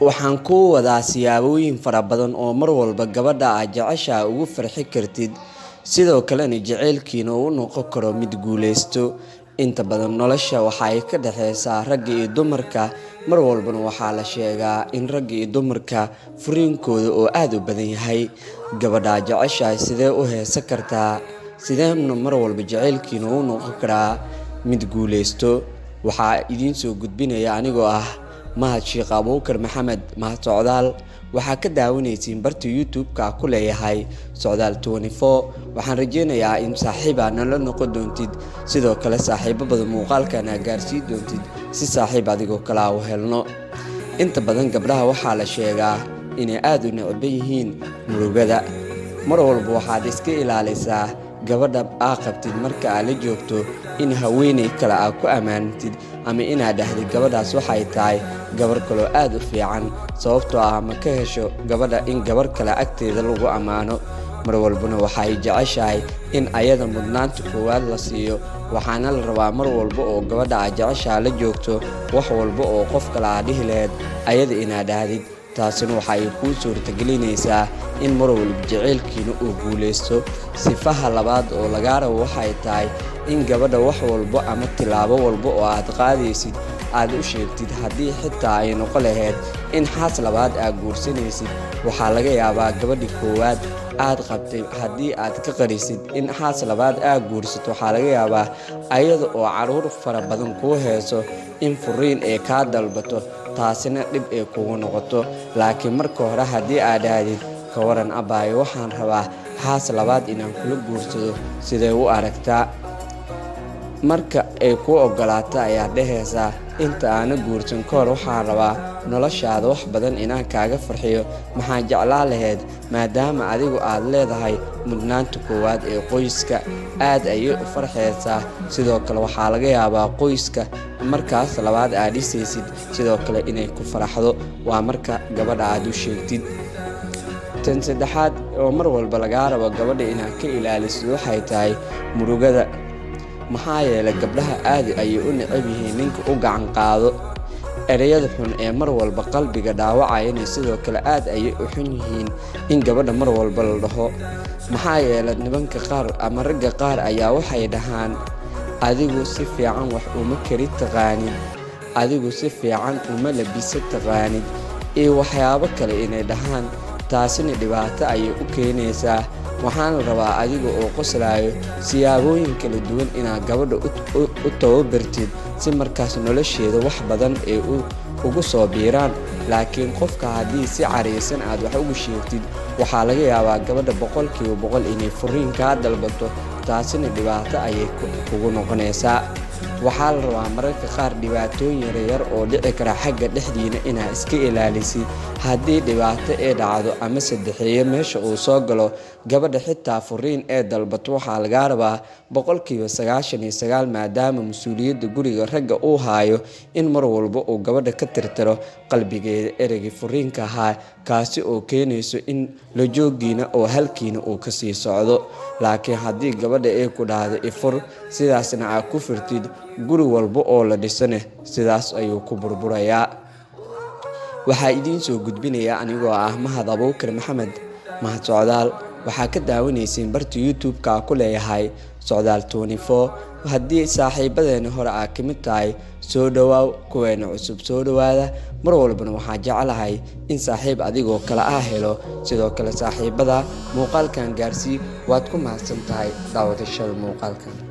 Waxaan ku wadaa siyaabooyin fara badan oo mar walba gabadha aad jeceshahay ugu farxi kartid, sidoo kalena jacaylkiina uu noqon karo mid guuleysto. Inta badan nolosha waxa ay ka dhaxaysaa ragga iyo dumarka, mar walbana waxaa la sheegaa in ragga iyo dumarka furiinkooda oo aad u badan yahay. Gabadha aad jeceshahay sidee u heesan kartaa? Sideena mar walba jacaylkiina uu noqon karaa mid guuleysto? Waxaa idiin soo gudbinaya anigoo ah Mahad Sheekh Abuukar Maxamed Mahad Socdaal. Waxaa ka daawanaysiin barta YouTube-ka ku leeyahay Socdaal 24. Waxaan rajeynayaa in saaxiib nala noqon doontid, sidoo kale saaxiibo badan muuqaalkan aad gaarsiin doontid si saaxiib adigoo kale u helno. Inta badan gabdhaha waxaa la sheegaa inay aad u neceb yihiin murugada. Mar walba waxaad iska ilaalisaa gabadha aad qabtid marka aad la joogto in haweeney kale aad ku ammaantid, ama inaad dhahdid gabadhaas waxay tahay gabar kaloo aad u fiican, sababtoo ah ma ka hesho gabadha in gabar kale agteeda lagu ammaano. Mar walbana waxay jeceshahay in ayada mudnaanta koowaad la siiyo, waxaana la rabaa mar walba oo gabadha aad jeceshahay la joogto wax walba oo qof kale aad dhihi lahayd ayada inaad dhahdid. taasina waxay kuu suurtagelinaysaa in mar walba jacaylkiina uu guuleysto. Sifaha labaad oo laga rabo waxay tahay in gabadha wax walba ama tilaabo walba oo aad qaadaysid aad u sheegtid. Haddii xitaa ay noqon lahayd in xaas labaad aad guursanaysid, waxaa laga yaabaa gabadhi koowaad aad qabtay haddii aad ka qarisid in xaas labaad aad guursato, waxaa laga yaabaa ayada oo caruur fara badan kuu heeso in furiin ay kaa dalbato, taasina dhib ay kugu noqoto. Laakiin marka hore haddii aad dhahdid ka waran abaayo, waxaan rabaa xaas labaad inaan kula guursado, sidee u aragtaa? Marka ay kuu ogolaato ayaad dhahaysaa inta aana guursan ka hor waxaan rabaa noloshaada wax badan inaan kaaga farxiyo. Maxaa jeclaan lahayd maadaama adigu aad leedahay mudnaanta koowaad ee qoyska, aad ayay u farxaysaa. Sidoo kale waxaa laga yaabaa qoyska markaas labaad aad dhisaysid sidoo kale inay ku faraxdo, waa marka gabadha aad u sheegtid. Tan saddexaad oo mar walba laga rabo gabadha inaad ka ilaaliso waxay tahay murugada. maxaa yeelay gabdhaha aad ayay u neceb yihiin ninka u gacan qaado. Erayada xun ee mar walba qalbiga dhaawacayna sidoo kale aad ayay u xun yihiin in gabadha mar walba la dhaho. Maxaa yeelay nimanka qaar ama ragga qaar ayaa waxay dhahaan adigu si fiican wax uma kari taqaanid, adigu si fiican uma labisa taqaanid, iyo waxyaabo kale inay dhahaan. taasina dhibaato ayay u keenaysaa. waxaan rabaa adiga oo qoslaayo siyaabooyin kala duwan inaad gabadha u tababartid si markaas nolosheeda wax badan ay ugu soo biiraan. laakiin qofka haddii si careysan aad wax ugu sheegtid, waxaa laga yaabaa gabadha 100% inay furiin kaa dalbato, taasina dhibaato ayay kugu noqonaysaa. waxaa la rabaa mararka qaar dhibaatooyin yaryar oo dhici kara xagga dhexdiina inaad iska ilaalisid. haddii dhibaato ay dhacdo ama saddexeeye meesha uu soo galo, gabadha xitaa furiin ee dalbato, waxaa laga rabaa 99% maadaama mas-uuliyadda guriga ragga uu haayo, in mar walba uu gabadha ka tirtiro qalbigeeda ereygii furiinka ahaa, kaasi oo keenayso in la joogiina oo halkiina uu ka sii socdo. laakiin haddii gabadha ay ku dhahdo ifur, sidaasna aad ku firtid, guri walba oo la dhisane sidaas ayuu ku burburayaa. waxaa idiin soo gudbinaya anigoo ah Mahad Abuukar Maxamed Mahad Socdaal. waxaa ka daawanaysiin barta YouTube-ka ku leeyahay Socdaal 24. haddii saaxiibadeena hore aad ka mid tahay, soo dhawaaw. kuweena cusub soo dhawaada. mar walbana waxaa jecelahay in saaxiib adigoo kale helo. sidoo kale saaxiibada muuqaalkan gaarsii. waad ku mahadsan tahay daawadashada muuqaalkan.